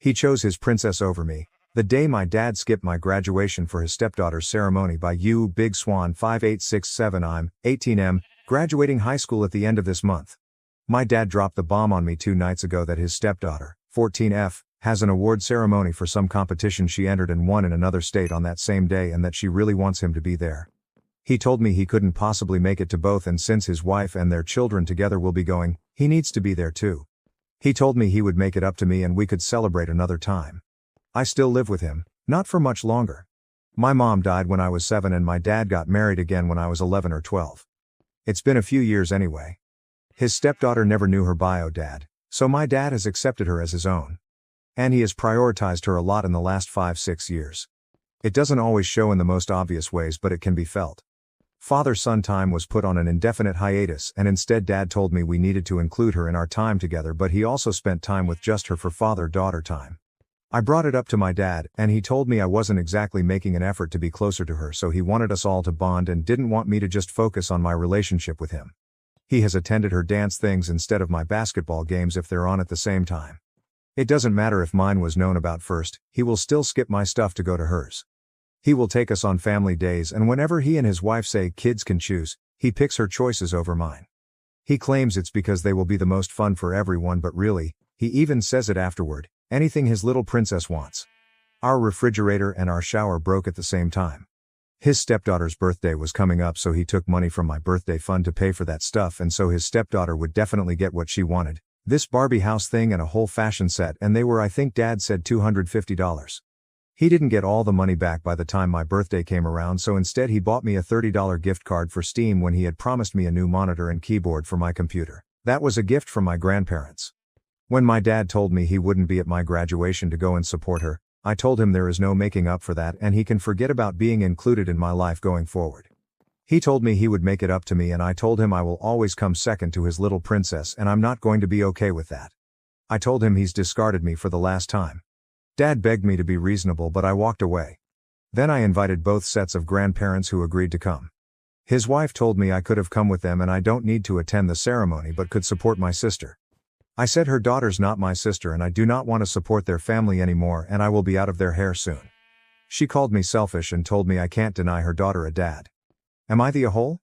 He chose his princess over me. The day my dad skipped my graduation for his stepdaughter's ceremony by Big Swan 5867. I'm 18M, graduating high school at the end of this month. My dad dropped the bomb on me 2 nights ago that his stepdaughter, 14F, has an award ceremony for some competition she entered and won in another state on that same day and that she really wants him to be there. He told me he couldn't possibly make it to both, and since his wife and their children together will be going, he needs to be there too. He told me he would make it up to me and we could celebrate another time. I still live with him, not for much longer. My mom died when I was 7 and my dad got married again when I was 11 or 12. It's been a few years anyway. His stepdaughter never knew her bio dad, so my dad has accepted her as his own. And he has prioritized her a lot in the last 5-6 years. It doesn't always show in the most obvious ways, but it can be felt. Father-son time was put on an indefinite hiatus, and instead Dad told me we needed to include her in our time together, but he also spent time with just her for father-daughter time. I brought it up to my dad, and he told me I wasn't exactly making an effort to be closer to her, so he wanted us all to bond and didn't want me to just focus on my relationship with him. He has attended her dance things instead of my basketball games if they're on at the same time. It doesn't matter if mine was known about first, he will still skip my stuff to go to hers. He will take us on family days, and whenever he and his wife say kids can choose, he picks her choices over mine. He claims it's because they will be the most fun for everyone, but really, he even says it afterward, anything his little princess wants. Our refrigerator and our shower broke at the same time. His stepdaughter's birthday was coming up, so he took money from my birthday fund to pay for that stuff, and so his stepdaughter would definitely get what she wanted, this Barbie house thing and a whole fashion set, and they were, I think Dad said, $250. He didn't get all the money back by the time my birthday came around, so instead he bought me a $30 gift card for Steam when he had promised me a new monitor and keyboard for my computer. That was a gift from my grandparents. When my dad told me he wouldn't be at my graduation to go and support her, I told him there is no making up for that and he can forget about being included in my life going forward. He told me he would make it up to me, and I told him I will always come second to his little princess, and I'm not going to be okay with that. I told him he's discarded me for the last time. Dad begged me to be reasonable, but I walked away. Then I invited both sets of grandparents who agreed to come. His wife told me I could have come with them and I don't need to attend the ceremony but could support my sister. I said her daughter's not my sister and I do not want to support their family anymore and I will be out of their hair soon. She called me selfish and told me I can't deny her daughter a dad. Am I the a-hole?